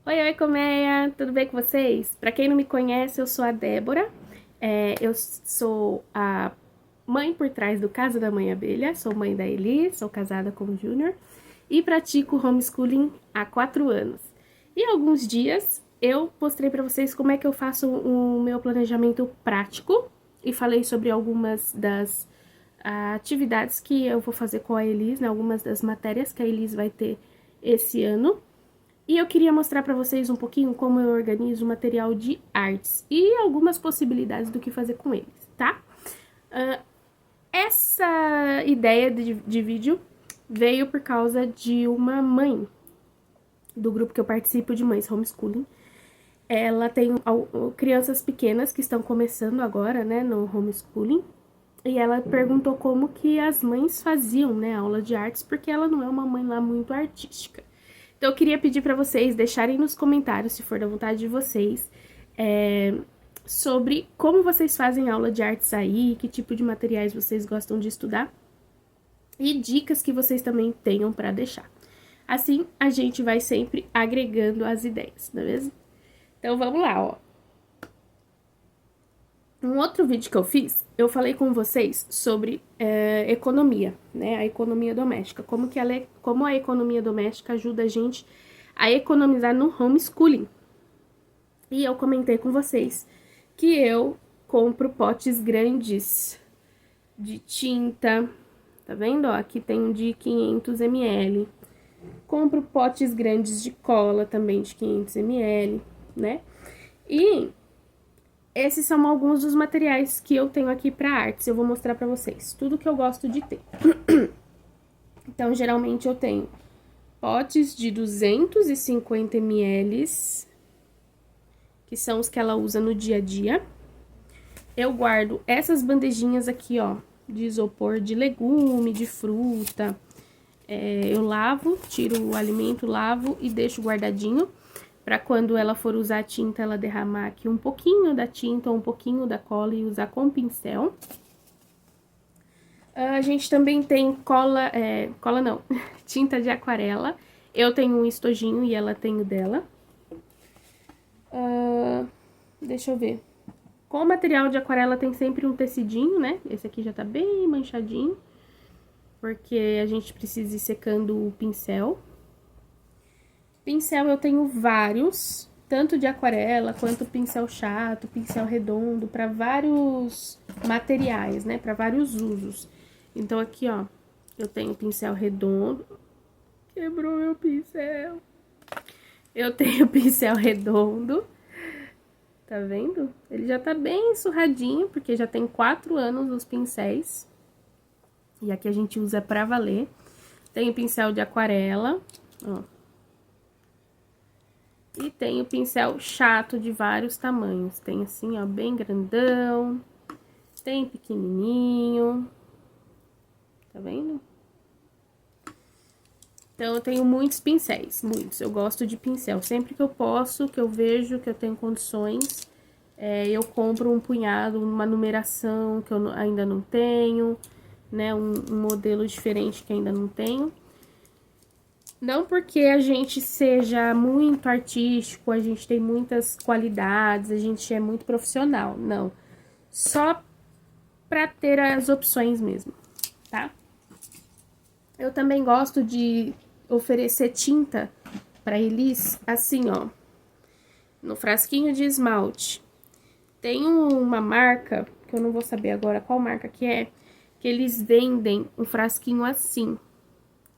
Oi, oi, colmeia! Tudo bem com vocês? Pra quem não me conhece, eu sou a Débora. Eu sou a mãe por trás do Casa da Mãe Abelha, sou mãe da Eli, sou casada com o Júnior e pratico homeschooling há 4 anos. E há alguns dias eu mostrei pra vocês como é que eu faço o meu planejamento prático e falei sobre algumas das atividades que eu vou fazer com a Elis, né? Algumas das matérias que a Elis vai ter esse ano. E eu queria mostrar para vocês um pouquinho como eu organizo o material de artes e algumas possibilidades do que fazer com eles, tá? Essa ideia de vídeo veio por causa de uma mãe do grupo que eu participo de mães homeschooling. Ela tem crianças pequenas que estão começando agora, né, no homeschooling. E ela perguntou como que as mães faziam, né, aula de artes, porque ela não é uma mãe lá muito artística. Então eu queria pedir para vocês deixarem nos comentários, se for da vontade de vocês, sobre como vocês fazem aula de artes aí, que tipo de materiais vocês gostam de estudar e dicas que vocês também tenham para deixar. Assim a gente vai sempre agregando as ideias, não é mesmo? Então vamos lá, ó. Um outro vídeo que eu fiz, eu falei com vocês sobre economia, né? A economia doméstica. Como a economia doméstica ajuda a gente a economizar no homeschooling. E eu comentei com vocês que eu compro potes grandes de tinta. Tá vendo? Ó, aqui tem um de 500 ml. Compro potes grandes de cola também de 500 ml, né? E esses são alguns dos materiais que eu tenho aqui para artes. Eu vou mostrar para vocês tudo que eu gosto de ter. Então, geralmente eu tenho potes de 250 ml, que são os que ela usa no dia a dia. Eu guardo essas bandejinhas aqui, ó, de isopor de legume, de fruta. Eu lavo, tiro o alimento, lavo e deixo guardadinho. Para quando ela for usar a tinta, ela derramar aqui um pouquinho da tinta ou um pouquinho da cola e usar com pincel. A gente também tem cola não, tinta de aquarela. Eu tenho um estojinho e ela tem o dela. Deixa eu ver. Com o material de aquarela tem sempre um tecidinho, né? Esse aqui já tá bem manchadinho, porque a gente precisa ir secando o pincel. Pincel eu tenho vários, tanto de aquarela quanto pincel chato, pincel redondo, para vários materiais, né? Para vários usos. Então aqui, ó, eu tenho pincel redondo. Quebrou meu pincel. Eu tenho pincel redondo. Tá vendo? Ele já tá bem surradinho, porque já tem 4 anos os pincéis. E aqui a gente usa pra valer. Tem pincel de aquarela, ó. E tem o pincel chato de vários tamanhos. Tem assim, ó, bem grandão. Tem pequenininho. Tá vendo? Então, eu tenho muitos pincéis, muitos. Eu gosto de pincel. Sempre que eu posso, que eu vejo, que eu tenho condições, eu compro um punhado, uma numeração que eu ainda não tenho, né? Um modelo diferente que ainda não tenho. Não porque a gente seja muito artístico, a gente tem muitas qualidades, a gente é muito profissional, não. Só pra ter as opções mesmo, tá? Eu também gosto de oferecer tinta pra eles, assim, ó, no frasquinho de esmalte. Tem uma marca, que eu não vou saber agora qual marca que eles vendem um frasquinho assim.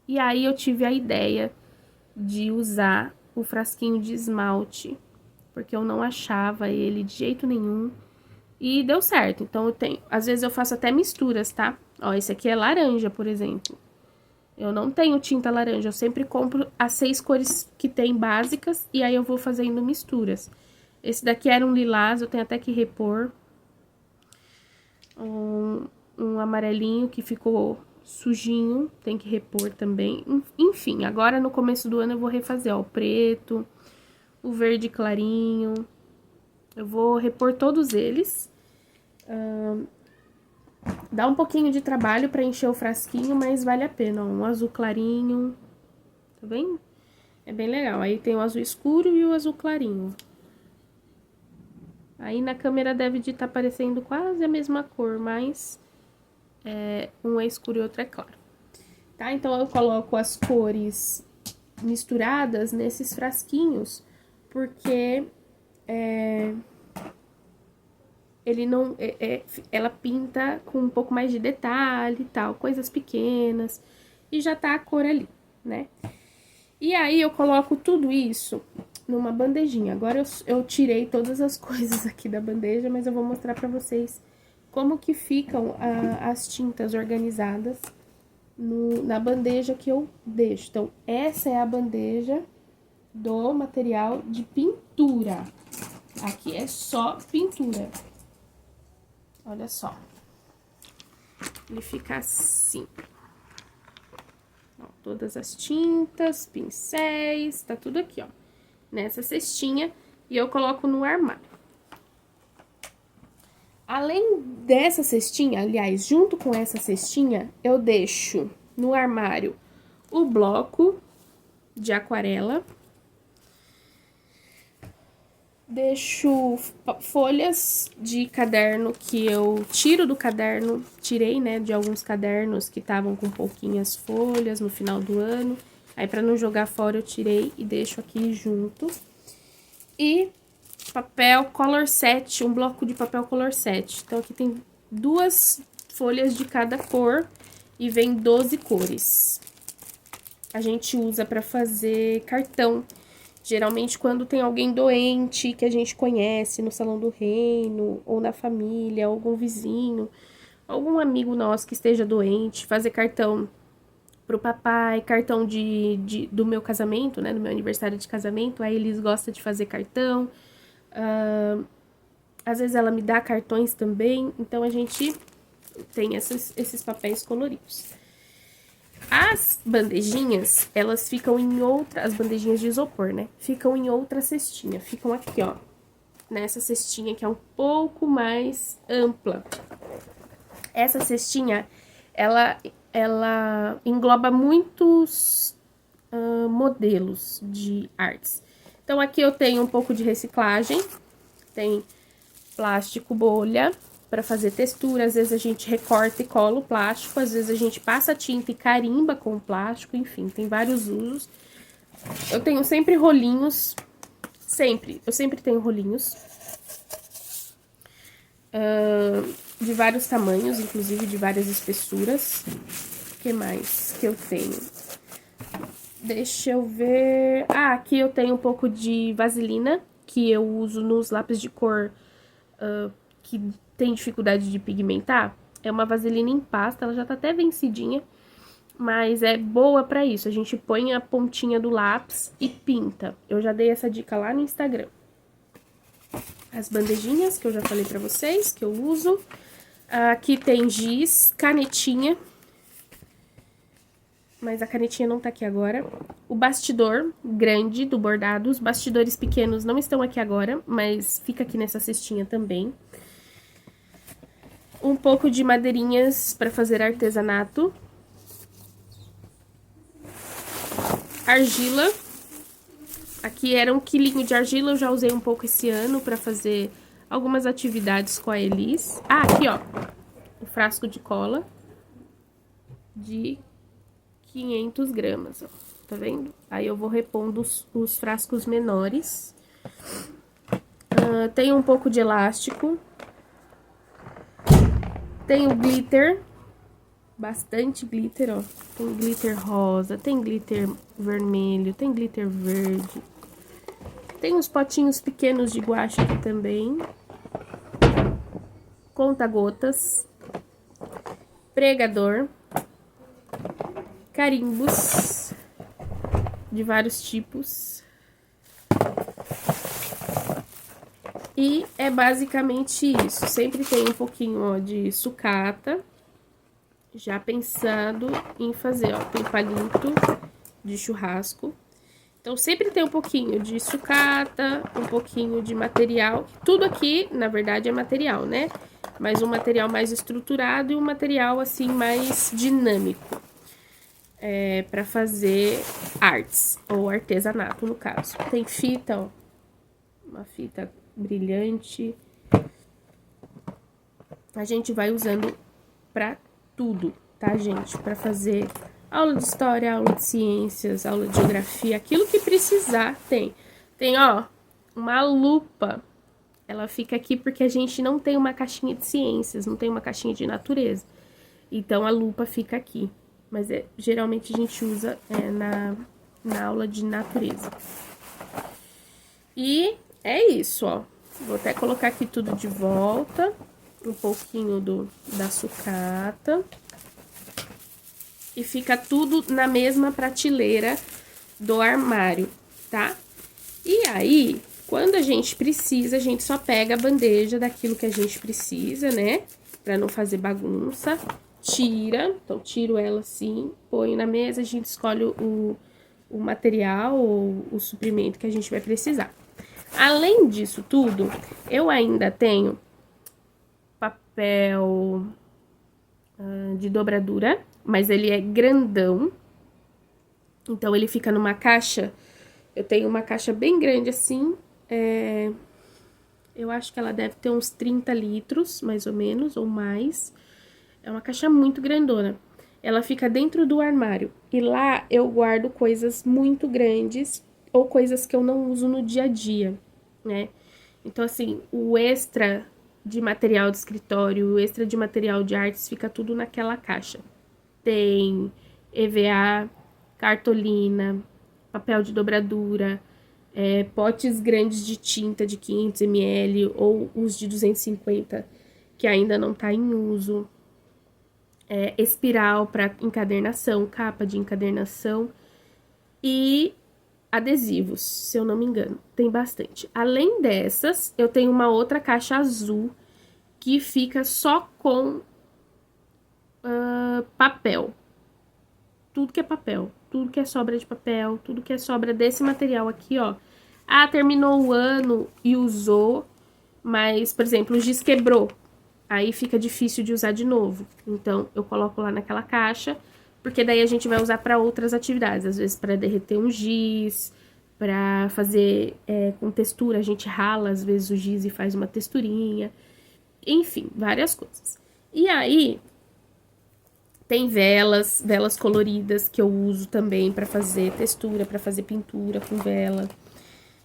E aí eu tive a ideia de usar o frasquinho de esmalte, porque eu não achava ele de jeito nenhum. E deu certo, então eu tenho, às vezes eu faço até misturas, tá? Ó, esse aqui é laranja, por exemplo. Eu não tenho tinta laranja, eu sempre compro as 6 cores que tem básicas e aí eu vou fazendo misturas. Esse daqui era um lilás, eu tenho até que repor. Um amarelinho que ficou sujinho, tem que repor também. Enfim, agora no começo do ano eu vou refazer, ó, o preto, o verde clarinho. Eu vou repor todos eles. Dá um pouquinho de trabalho pra encher o frasquinho, mas vale a pena, ó, um azul clarinho, tá vendo? É bem legal. Aí tem o azul escuro e o azul clarinho. Aí na câmera deve estar parecendo quase a mesma cor, mas um é escuro e outro é claro. Tá? Então eu coloco as cores misturadas nesses frasquinhos, porque ele não ela pinta com um pouco mais de detalhe e tal, coisas pequenas, e já tá a cor ali, né? E aí eu coloco tudo isso numa bandejinha. Agora eu tirei todas as coisas aqui da bandeja, mas eu vou mostrar pra vocês como que ficam as tintas organizadas na bandeja que eu deixo. Então, essa é a bandeja do material de pintura. Aqui é só pintura. Olha só. Ele fica assim. Ó, todas as tintas, pincéis, tá tudo aqui, ó. Nessa cestinha. E eu coloco no armário. Além dessa cestinha, aliás, junto com essa cestinha, eu deixo no armário o bloco de aquarela. Deixo folhas de caderno que eu tiro do caderno, tirei, né, de alguns cadernos que estavam com pouquinhas folhas no final do ano. Aí, pra não jogar fora, eu tirei e deixo aqui junto. E papel color set, um bloco de papel color set. Então, aqui tem 2 folhas de cada cor e vem 12 cores. A gente usa pra fazer cartão. Geralmente, quando tem alguém doente que a gente conhece no Salão do Reino, ou na família, algum vizinho, algum amigo nosso que esteja doente, fazer cartão pro papai, cartão do meu casamento, né, do meu aniversário de casamento, aí eles gostam de fazer cartão. Às vezes ela me dá cartões também, então a gente tem esses papéis coloridos. As bandejinhas, elas ficam em outra... As bandejinhas de isopor, né? Ficam em outra cestinha. Ficam aqui, ó. Nessa cestinha que é um pouco mais ampla. Essa cestinha, ela engloba muitos modelos de artes. Então, aqui eu tenho um pouco de reciclagem. Tem plástico bolha para fazer textura, às vezes a gente recorta e cola o plástico, às vezes a gente passa tinta e carimba com o plástico, enfim, tem vários usos. Eu tenho sempre rolinhos, eu sempre tenho rolinhos, de vários tamanhos, inclusive de várias espessuras. O que mais que eu tenho? Deixa eu ver... Ah, aqui eu tenho um pouco de vaselina, que eu uso nos lápis de cor que tem dificuldade de pigmentar. É uma vaselina em pasta, ela já tá até vencidinha, mas é boa pra isso. A gente põe a pontinha do lápis e pinta. Eu já dei essa dica lá no Instagram. As bandejinhas, que eu já falei pra vocês, que eu uso. Aqui tem giz, canetinha, mas a canetinha não tá aqui agora. O bastidor grande do bordado, os bastidores pequenos não estão aqui agora, mas fica aqui nessa cestinha também. Um pouco de madeirinhas para fazer artesanato. Argila. Aqui era 1 quilinho de argila, eu já usei um pouco esse ano para fazer algumas atividades com a Elis. Ah, aqui, ó, o frasco de cola de 500 gramas, ó, tá vendo? Aí eu vou repondo os frascos menores. Tem um pouco de elástico. Tem o glitter, bastante glitter, ó. Tem glitter rosa, tem glitter vermelho, tem glitter verde. Tem uns potinhos pequenos de guache aqui também. Conta-gotas. Pregador. Carimbos de vários tipos. E é basicamente isso. Sempre tem um pouquinho, ó, de sucata, já pensando em fazer, ó, tem palito de churrasco. Então, sempre tem um pouquinho de sucata, um pouquinho de material. Tudo aqui, na verdade, é material, né? Mas um material mais estruturado e um material, assim, mais dinâmico. para fazer artes, ou artesanato, no caso. Tem fita, ó, uma fita brilhante. A gente vai usando pra tudo, tá, gente? Pra fazer aula de história, aula de ciências, aula de geografia, aquilo que precisar tem. Tem, ó, uma lupa. Ela fica aqui porque a gente não tem uma caixinha de ciências, não tem uma caixinha de natureza. Então, a lupa fica aqui. Mas geralmente a gente usa na aula de natureza. E é isso, ó. Vou até colocar aqui tudo de volta. Um pouquinho da sucata. E fica tudo na mesma prateleira do armário, tá? E aí, quando a gente precisa, a gente só pega a bandeja daquilo que a gente precisa, né? Pra não fazer bagunça. Tira, então tiro ela assim, põe na mesa, a gente escolhe o material ou o suprimento que a gente vai precisar. Além disso tudo, eu ainda tenho papel de dobradura, mas ele é grandão. Então, ele fica numa caixa. Eu tenho uma caixa bem grande assim. Eu acho que ela deve ter uns 30 litros, mais ou menos, ou mais. É uma caixa muito grandona. Ela fica dentro do armário. E lá eu guardo coisas muito grandes ou coisas que eu não uso no dia a dia, né? Então, assim, o extra de material de escritório, o extra de material de artes, fica tudo naquela caixa. Tem EVA, cartolina, papel de dobradura, potes grandes de tinta de 500 ml ou os de 250 que ainda não tá em uso. Espiral para encadernação, capa de encadernação e adesivos, se eu não me engano, tem bastante. Além dessas, eu tenho uma outra caixa azul que fica só com papel. Tudo que é papel, tudo que é sobra de papel, tudo que é sobra desse material aqui, ó. Ah, terminou o ano e usou, mas, por exemplo, o giz quebrou. Aí fica difícil de usar de novo. Então, eu coloco lá naquela caixa, porque daí a gente vai usar para outras atividades. Às vezes para derreter um giz, para fazer com textura, a gente rala às vezes o giz e faz uma texturinha. Enfim, várias coisas. E aí, tem velas coloridas que eu uso também para fazer textura, para fazer pintura com vela.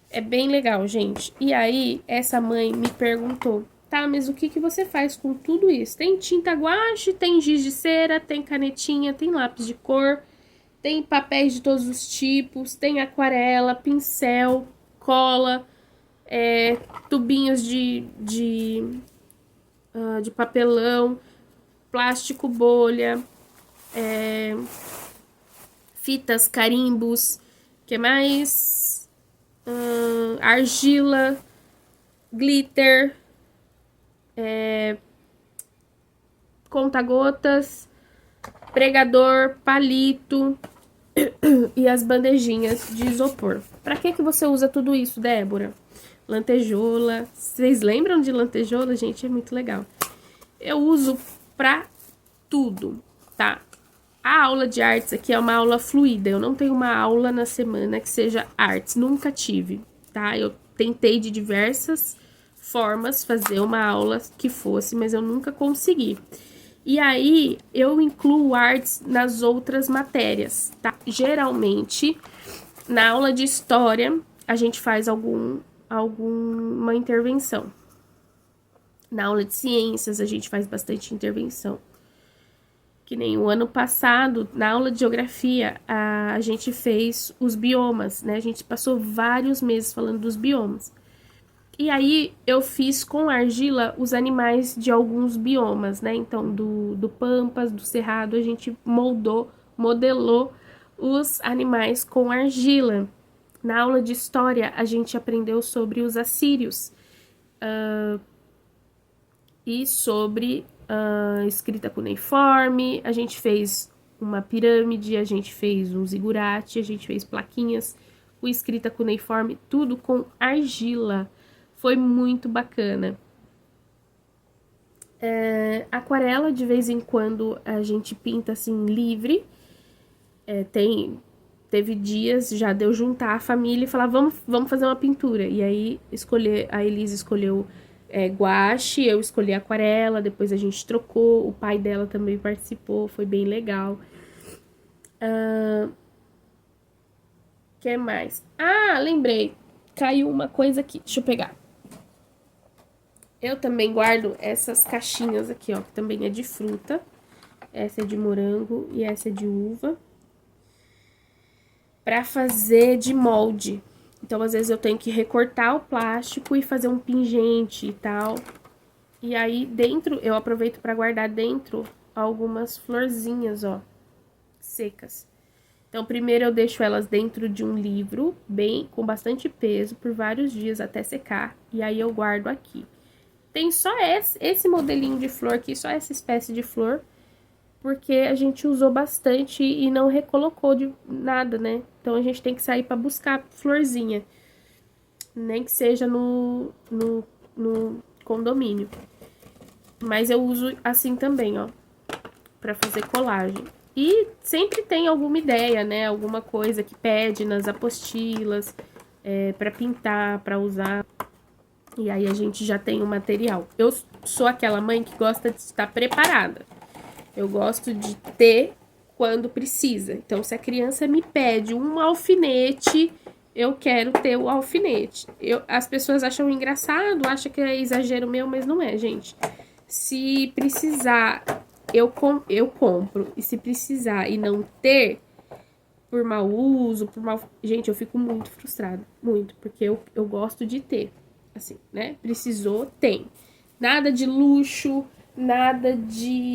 É bem legal, gente. E aí, essa mãe me perguntou: tá, mas o que que você faz com tudo isso? Tem tinta guache, tem giz de cera, tem canetinha, tem lápis de cor, tem papéis de todos os tipos, tem aquarela, pincel, cola, tubinhos de papelão, plástico bolha, fitas, carimbos, que mais? Argila, glitter, conta-gotas, pregador, palito e as bandejinhas de isopor. Pra que você usa tudo isso, Débora? Lantejoula. Vocês lembram de lantejoula, gente? É muito legal. Eu uso pra tudo, tá? A aula de artes aqui é uma aula fluida. Eu não tenho uma aula na semana que seja artes. Nunca tive, tá? Eu tentei de diversas formas fazer uma aula que fosse, mas eu nunca consegui. E aí, eu incluo artes nas outras matérias, tá? Geralmente, na aula de história, a gente faz alguma intervenção. Na aula de ciências, a gente faz bastante intervenção. Que nem o ano passado, na aula de geografia, a gente fez os biomas, né? A gente passou vários meses falando dos biomas. E aí, eu fiz com argila os animais de alguns biomas, né? Então, do Pampas, do Cerrado, a gente modelou os animais com argila. Na aula de história, a gente aprendeu sobre os assírios. E sobre escrita cuneiforme, a gente fez uma pirâmide, a gente fez um zigurate, a gente fez plaquinhas com escrita cuneiforme, tudo com argila. Foi muito bacana. Aquarela, de vez em quando, a gente pinta assim livre. Teve dias já de eu juntar a família e falar, vamos fazer uma pintura. E aí, a Elisa escolheu guache, eu escolhi aquarela, depois a gente trocou, o pai dela também participou, foi bem legal. Que mais? Ah, lembrei, caiu uma coisa aqui, deixa eu pegar. Eu também guardo essas caixinhas aqui, ó, que também é de fruta. Essa é de morango e essa é de uva. Pra fazer de molde. Então, às vezes, eu tenho que recortar o plástico e fazer um pingente e tal. E aí, dentro, eu aproveito pra guardar dentro algumas florzinhas, ó, secas. Então, primeiro eu deixo elas dentro de um livro, com bastante peso, por vários dias até secar. E aí, eu guardo aqui. Tem só esse modelinho de flor aqui, só essa espécie de flor, porque a gente usou bastante e não recolocou de nada, né? Então, a gente tem que sair pra buscar florzinha, nem que seja no condomínio. Mas eu uso assim também, ó, pra fazer colagem. E sempre tem alguma ideia, né? Alguma coisa que pede nas apostilas, pra pintar, pra usar. E aí a gente já tem o material. Eu sou aquela mãe que gosta de estar preparada. Eu gosto de ter quando precisa. Então, se a criança me pede um alfinete, eu quero ter o alfinete. As pessoas acham engraçado, acham que é exagero meu, mas não é, gente. Se precisar, eu compro. E se precisar e não ter, por mau uso, Gente, eu fico muito frustrada. Muito, porque eu gosto de ter. Assim, né? Precisou, tem. Nada de luxo, nada de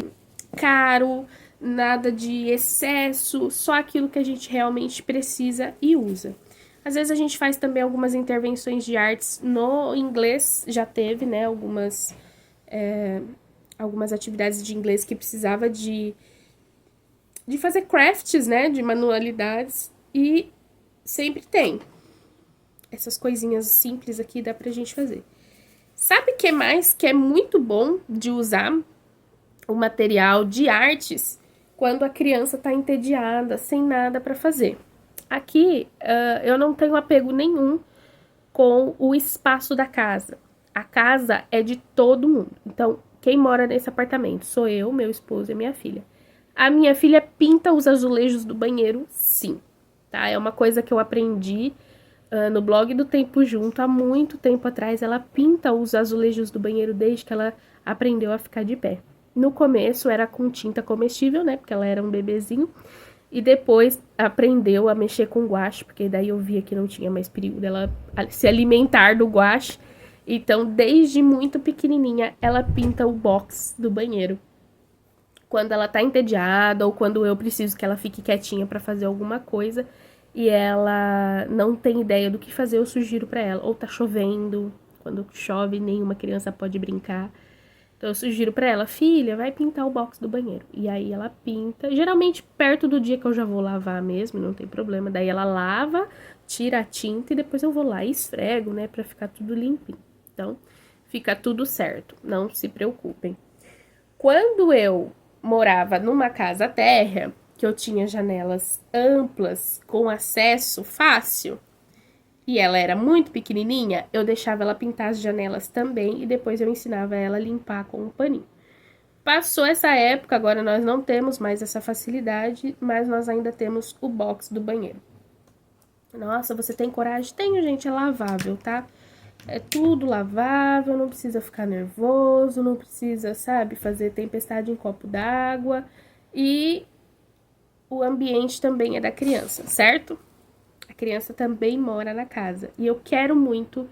caro, nada de excesso, só aquilo que a gente realmente precisa e usa. Às vezes a gente faz também algumas intervenções de artes no inglês, já teve, né, algumas atividades de inglês que precisava de fazer crafts, né, de manualidades, e sempre tem. Essas coisinhas simples aqui dá pra gente fazer. Sabe o que mais que é muito bom de usar o material de artes quando a criança tá entediada, sem nada pra fazer? Aqui, eu não tenho apego nenhum com o espaço da casa. A casa é de todo mundo. Então, quem mora nesse apartamento sou eu, meu esposo e minha filha. A minha filha pinta os azulejos do banheiro, sim. Tá? É uma coisa que eu aprendi no blog do Tempo Junto, há muito tempo atrás. Ela pinta os azulejos do banheiro desde que ela aprendeu a ficar de pé. No começo era com tinta comestível, né? Porque ela era um bebezinho. E depois aprendeu a mexer com guache, porque daí eu via que não tinha mais perigo dela se alimentar do guache. Então, desde muito pequenininha, ela pinta o box do banheiro. Quando ela tá entediada ou quando eu preciso que ela fique quietinha pra fazer alguma coisa e ela não tem ideia do que fazer, eu sugiro pra ela. Ou tá chovendo, quando chove nenhuma criança pode brincar. Então eu sugiro pra ela, filha, vai pintar o box do banheiro. E aí ela pinta, geralmente perto do dia que eu já vou lavar mesmo, não tem problema. Daí ela lava, tira a tinta e depois eu vou lá e esfrego, né, pra ficar tudo limpinho. Então, fica tudo certo, não se preocupem. Quando eu morava numa casa térrea, que eu tinha janelas amplas, com acesso fácil, e ela era muito pequenininha, eu deixava ela pintar as janelas também e depois eu ensinava ela a limpar com um paninho. Passou essa época, agora nós não temos mais essa facilidade, mas nós ainda temos o box do banheiro. Nossa, você tem coragem? Tenho, gente, é lavável, tá? É tudo lavável, não precisa ficar nervoso, não precisa, sabe, fazer tempestade em copo d'água. E o ambiente também é da criança, certo? A criança também mora na casa. E eu quero muito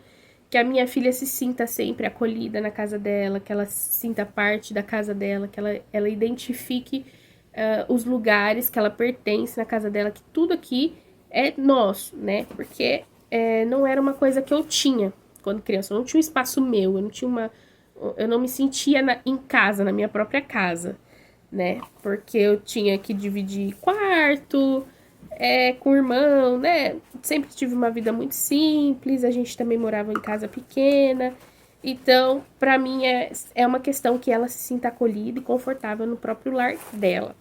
que a minha filha se sinta sempre acolhida na casa dela, que ela se sinta parte da casa dela, que ela identifique os lugares que ela pertence na casa dela, que tudo aqui é nosso, né? Porque não era uma coisa que eu tinha quando criança. Eu não tinha um espaço meu, eu não me sentia em casa, na minha própria casa, né? Porque eu tinha que dividir quarto com o irmão, né? Sempre tive uma vida muito simples, a gente também morava em casa pequena. Então, pra mim, é uma questão que ela se sinta acolhida e confortável no próprio lar dela.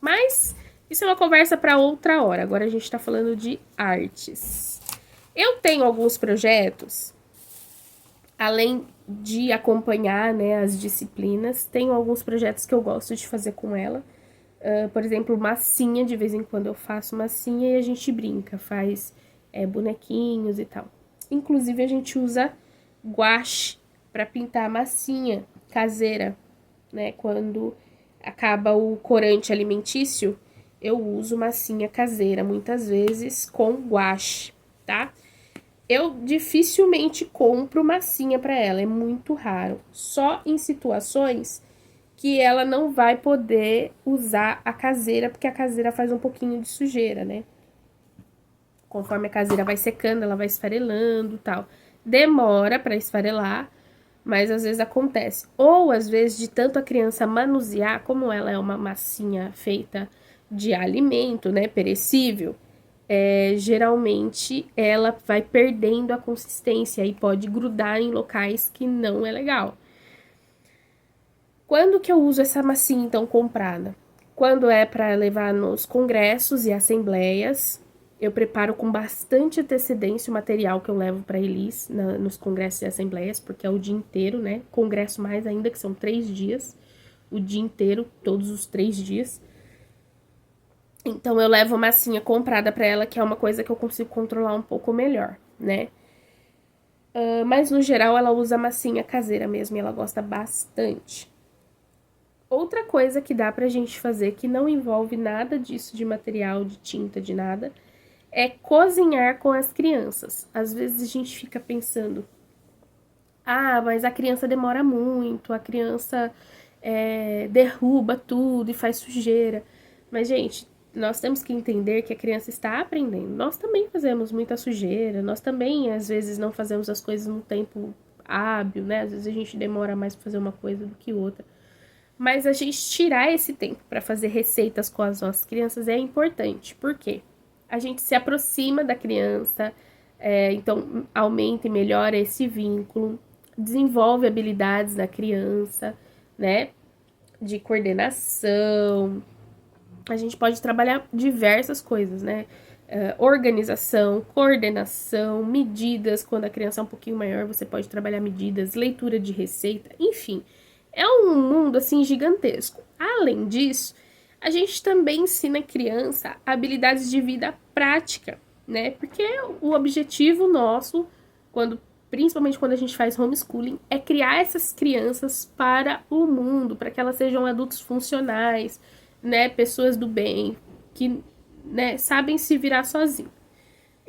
Mas Isso é uma conversa para outra hora. Agora a gente está falando de artes. Eu tenho alguns projetos, além de acompanhar, né, as disciplinas, tenho alguns projetos que eu gosto de fazer com ela. Por exemplo, massinha, de vez em quando eu faço massinha e a gente brinca, faz bonequinhos e tal. Inclusive, a gente usa guache para pintar a massinha caseira, né? Quando acaba o corante alimentício, eu uso massinha caseira, muitas vezes com guache, tá? Eu dificilmente compro massinha para ela, é muito raro. Só em situações que ela não vai poder usar a caseira, porque a caseira faz um pouquinho de sujeira, né? Conforme a caseira vai secando, ela vai esfarelando e tal. Demora para esfarelar, mas às vezes acontece. Ou às vezes, de tanto a criança manusear, como ela é uma massinha feita de alimento, né, perecível, geralmente ela vai perdendo a consistência e pode grudar em locais que não é legal. Quando que eu uso essa massinha, então, comprada? Quando é para levar nos congressos e assembleias, eu preparo com bastante antecedência o material que eu levo para Elis nos congressos e assembleias, porque é o dia inteiro, né? Congresso mais ainda, que são 3 dias. O dia inteiro, todos os 3 dias. Então, eu levo massinha comprada para ela, que é uma coisa que eu consigo controlar um pouco melhor, né? Mas, no geral, ela usa massinha caseira mesmo e ela gosta bastante. Outra coisa que dá pra gente fazer, que não envolve nada disso de material, de tinta, de nada, é cozinhar com as crianças. Às vezes a gente fica pensando, mas a criança demora muito, a criança derruba tudo e faz sujeira. Mas, gente, nós temos que entender que a criança está aprendendo. Nós também fazemos muita sujeira, nós também, às vezes, não fazemos as coisas no tempo hábil, né? Às vezes a gente demora mais pra fazer uma coisa do que outra. Mas a gente tirar esse tempo para fazer receitas com as nossas crianças é importante. Por quê? A gente se aproxima da criança, então aumenta e melhora esse vínculo, desenvolve habilidades da criança, né? De coordenação. A gente pode trabalhar diversas coisas, né? Organização, coordenação, medidas. Quando a criança é um pouquinho maior, você pode trabalhar medidas, leitura de receita, enfim. É um mundo, assim, gigantesco. Além disso, a gente também ensina a criança habilidades de vida prática, né? Porque o objetivo nosso, principalmente quando a gente faz homeschooling, é criar essas crianças para o mundo, para que elas sejam adultos funcionais, né? Pessoas do bem, que, né, sabem se virar sozinhos.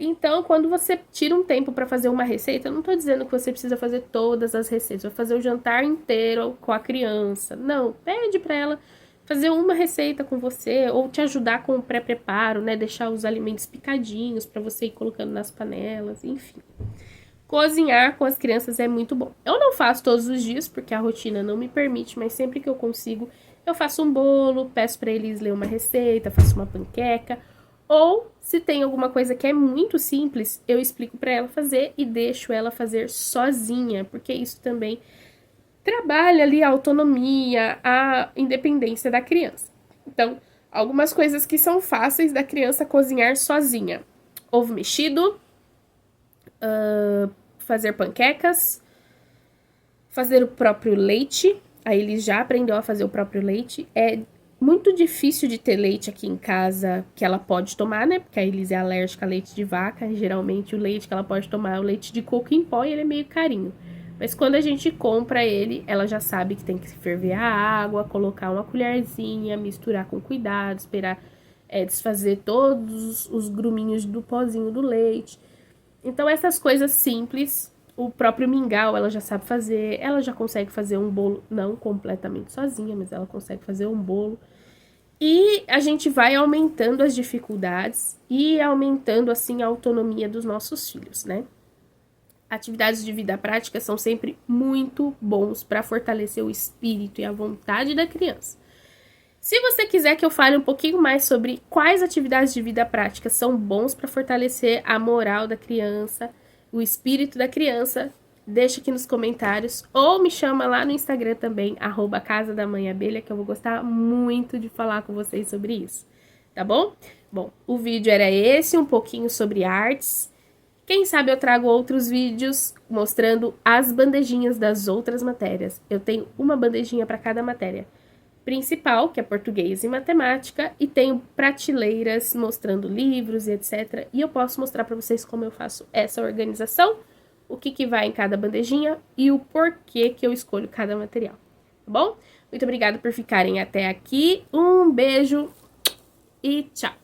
Então, quando você tira um tempo para fazer uma receita, eu não tô dizendo que você precisa fazer todas as receitas, vai fazer o jantar inteiro com a criança. Não, pede para ela fazer uma receita com você ou te ajudar com o pré-preparo, né? Deixar os alimentos picadinhos para você ir colocando nas panelas, enfim. Cozinhar com as crianças é muito bom. Eu não faço todos os dias porque a rotina não me permite, mas sempre que eu consigo, eu faço um bolo, peço para eles ler uma receita, faço uma panqueca. Ou, se tem alguma coisa que é muito simples, eu explico para ela fazer e deixo ela fazer sozinha, porque isso também trabalha ali a autonomia, a independência da criança. Então, algumas coisas que são fáceis da criança cozinhar sozinha: ovo mexido, fazer panquecas, fazer o próprio leite. Aí ele já aprendeu a fazer o próprio leite. É muito difícil de ter leite aqui em casa que ela pode tomar, né? Porque a Elise é alérgica a leite de vaca. E geralmente o leite que ela pode tomar é o leite de coco em pó e ele é meio carinho. Mas quando a gente compra ele, ela já sabe que tem que ferver a água, colocar uma colherzinha, misturar com cuidado, esperar desfazer todos os gruminhos do pozinho do leite. Então essas coisas simples, o próprio mingau ela já sabe fazer, ela já consegue fazer um bolo, não completamente sozinha, mas ela consegue fazer um bolo. E a gente vai aumentando as dificuldades e aumentando, assim, a autonomia dos nossos filhos, né? Atividades de vida prática são sempre muito bons para fortalecer o espírito e a vontade da criança. Se você quiser que eu fale um pouquinho mais sobre quais atividades de vida prática são bons para fortalecer a moral da criança, o espírito da criança, deixa aqui nos comentários ou me chama lá no Instagram também, @Casa da Mãe Abelha, que eu vou gostar muito de falar com vocês sobre isso. tá bom? Bom, o vídeo era esse, um pouquinho sobre artes. Quem sabe eu trago outros vídeos mostrando as bandejinhas das outras matérias. Eu tenho uma bandejinha para cada matéria principal, que é português e matemática, e tenho prateleiras mostrando livros e etc. E eu posso mostrar para vocês como eu faço essa organização, o que vai em cada bandejinha e o porquê que eu escolho cada material, tá bom? Muito obrigada por ficarem até aqui, um beijo e tchau!